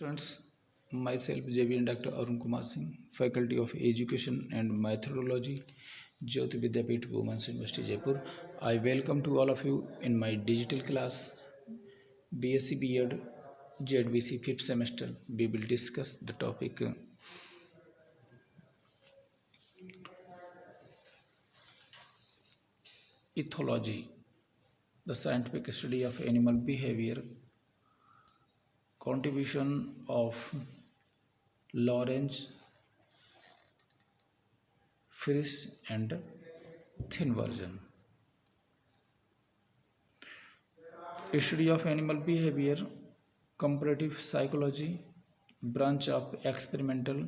Students, myself JVN Dr. Arun Kumar Singh, Faculty of Education and Methodology, Jyoti Vidyapeeth Women's University Jaipur. I welcome to all of you in my digital class BSc B.Ed ZBC 5th semester. We will discuss the topic ethology, the scientific study of animal behavior, contribution of Lawrence, Frisch and thin version. Study of animal behavior, comparative psychology, branch of experimental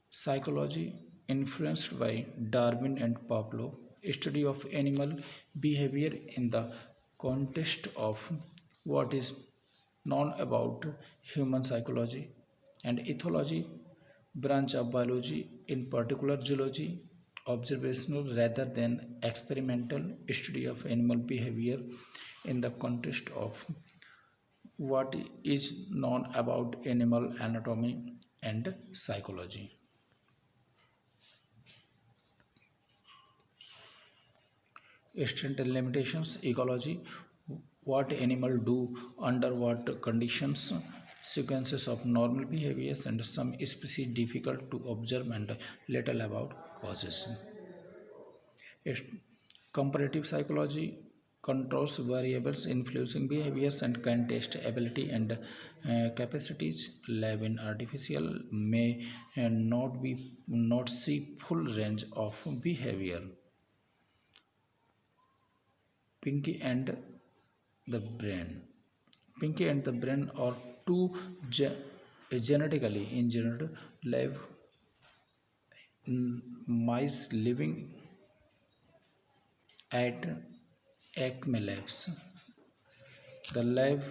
psychology influenced by Darwin and Pavlov. Study of animal behavior in the context of what is known about human psychology, and ethology, branch of biology, in particular zoology, observational rather than experimental study of animal behavior in the context of what is known about animal anatomy and psychology. Strength and limitations, ecology, what animal do under what conditions, sequences of normal behaviors, and some species difficult to observe and little about causes. Comparative psychology controls variables influencing behaviors and can test ability and capacities. Lab in artificial may not see full range of behavior. Pinky and the brain. Pinky and the brain are two genetically engineered live mice living at Acme Labs. The lab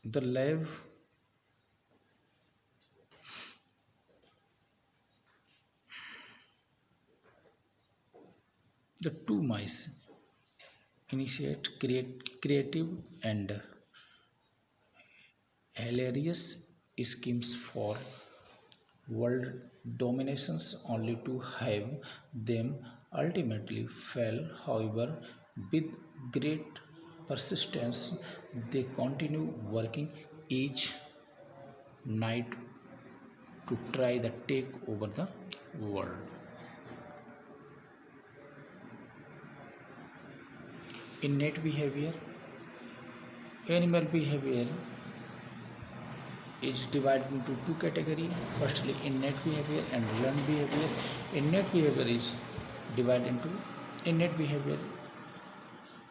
the lab the two mice initiate creative and hilarious schemes for world dominations only to have them ultimately fail. However, with great persistence, they continue working each night to try to take over the world. Innate behavior, animal behavior is divided into two categories. Firstly, innate behavior and learned behavior. Innate behavior is divided into innate behavior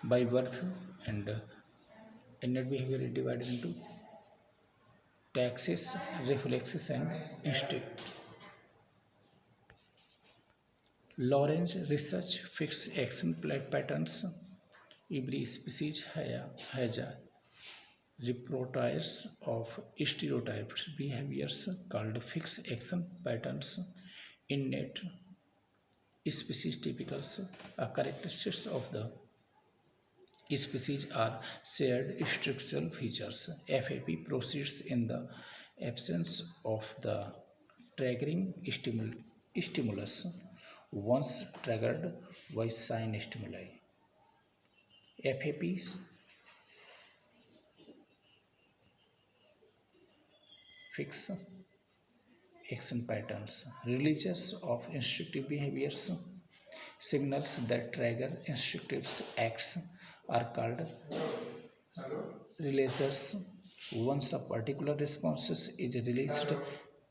by birth, and innate behavior is divided into taxes, reflexes, and instinct. Lawrence research fixed action patterns. Every species has a repertoires of stereotyped behaviors called fixed action patterns. Innate species typicals, characteristics of the species are shared structural features. FAP proceeds in the absence of the triggering stimulus once triggered by sign stimuli. FAPs fix action patterns, releases of instructive behaviors, signals that trigger instructive acts are called releases. Once a particular response is released,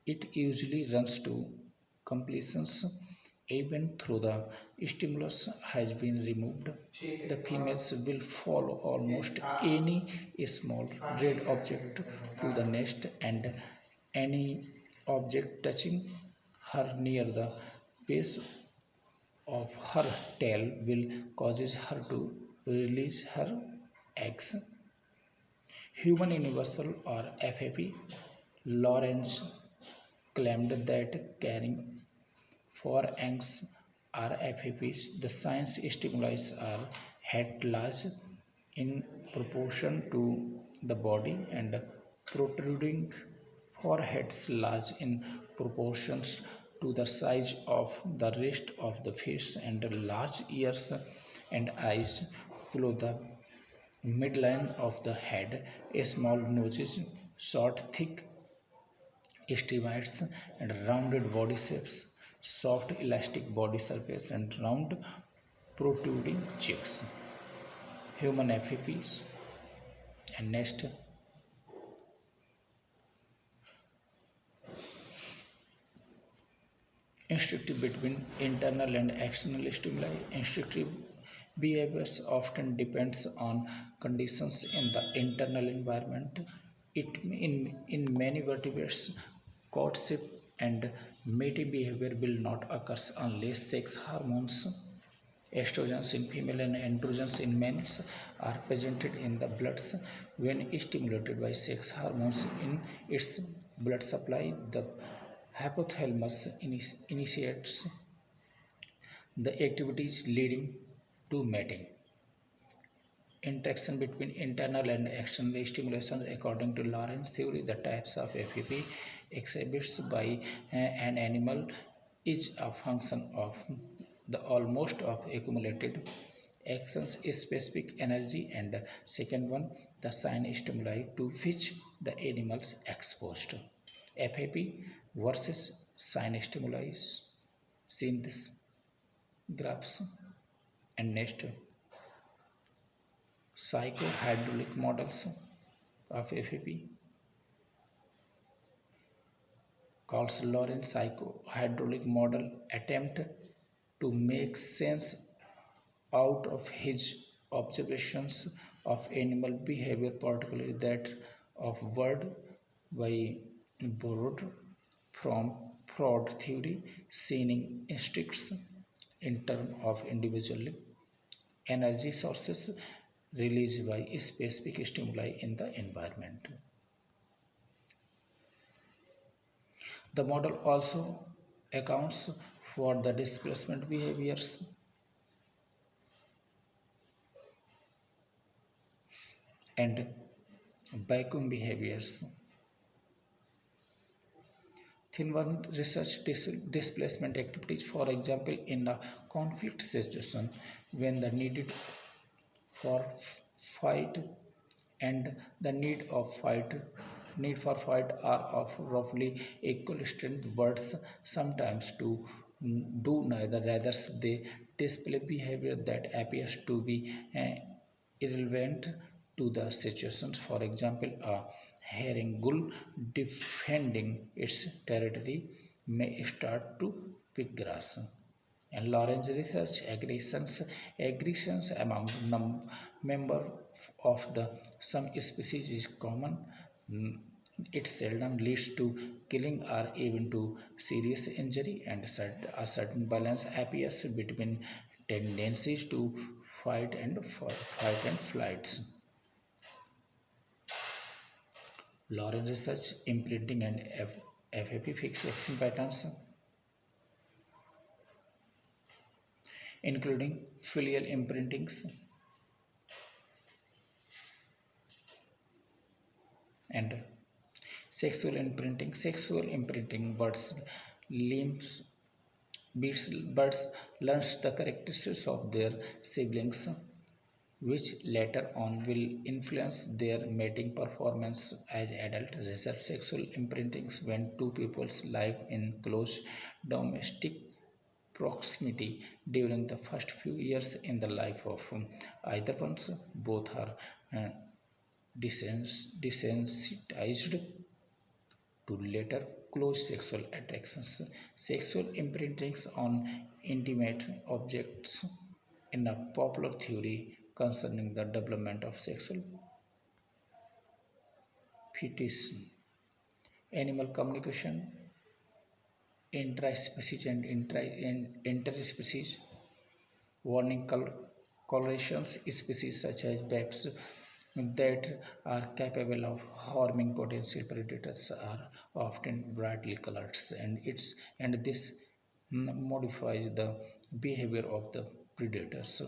it usually runs to completions even though the stimulus has been removed. The females will follow almost any small red object to the nest, and any object touching her near the base of her tail will cause her to release her eggs. Human universal or FAP, Lawrence claimed that caring for eggs are FAPs. The science stimuli are head large in proportion to the body and protruding foreheads large in proportions to the size of the rest of the face and large ears and eyes follow the midline of the head, a small noses, short, thick estimates and rounded body shapes, soft elastic body surface and round protruding cheeks. Human FFPs and next instructive between internal and external stimuli. Instructive behaviors often depends on conditions in the internal environment. In many vertebrates, courtship and mating behavior will not occur unless sex hormones, estrogens in female and androgens in males, are presented in the blood. When stimulated by sex hormones in its blood supply, the hypothalamus initiates the activities leading to mating. Interaction between internal and external stimulation. According to Lawrence theory, the types of FEP exhibits by an animal is a function of the almost of accumulated actions specific energy and second one the sign stimuli to which the animals exposed. FAP versus sign stimuli seen this graphs and next psychohydraulic models of FAP calls Lorentz psychohydraulic model attempt to make sense out of his observations of animal behavior, particularly that of bird by borrowed from Freud theory, seeing instincts in terms of individual energy sources released by specific stimuli in the environment. The model also accounts for the displacement behaviors and vacuum behaviors. Thinworm research displacement activities, for example, in a conflict situation when the for fight and the need for fight are of roughly equal strength. Birds sometimes do neither, rather they display behavior that appears to be irrelevant to the situations. For example, a herring gull defending its territory may start to pick grass. And Lawrence research aggressions among member of the some species is common. Mm, It seldom leads to killing or even to serious injury, and a certain balance appears between tendencies to fight and flights. Lawrence research imprinting and FAP fixed action patterns, including filial imprintings and sexual imprinting. Limbs birds learns the characteristics of their siblings, which later on will influence their mating performance as adults. Reserve sexual imprintings when two peoples live in close domestic proximity during the first few years in the life of either one. Both are uh, desensitized to later close sexual attractions. Sexual imprintings on intimate objects in a popular theory concerning the development of sexual fetishism. Animal communication, intraspecies and interspecies, warning colorations, species such as babes that are capable of harming potential predators are often brightly colored, and this modifies the behavior of the predators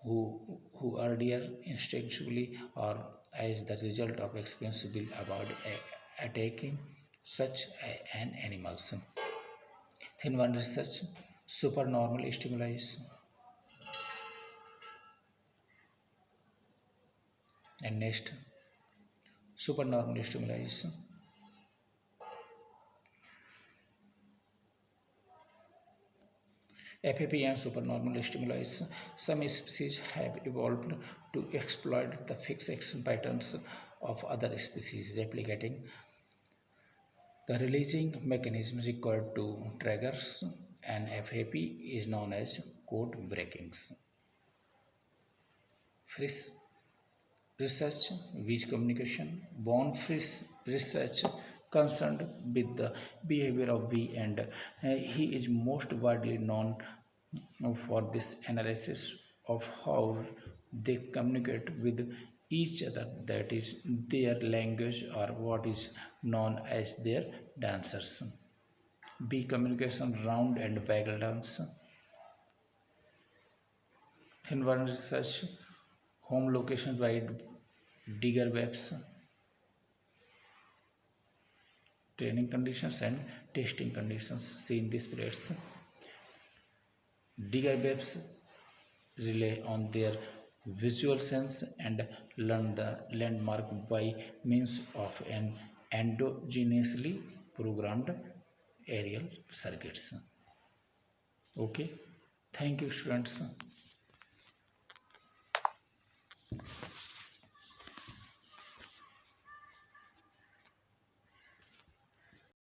who earlier instinctively or as the result of experience will avoid attacking such an animals. Then one research supernormal stimuli. And next, supernormal stimuli. FAP and supernormal stimuli. Some species have evolved to exploit the fixed action patterns of other species, replicating the releasing mechanism required to triggers an FAP is known as code breakings. Frisch research with communication. Von Frisch research concerned with the behavior of bee, and he is most widely known for this analysis of how they communicate with each other, that is their language or what is known as their dancers. Bee communication round and waggle dance. Thin one research home location by digger webs, training conditions and testing conditions. See in these periods, digger webs rely on their visual sense and learn the landmark by means of an endogenously programmed aerial circuits. Okay, thank you students.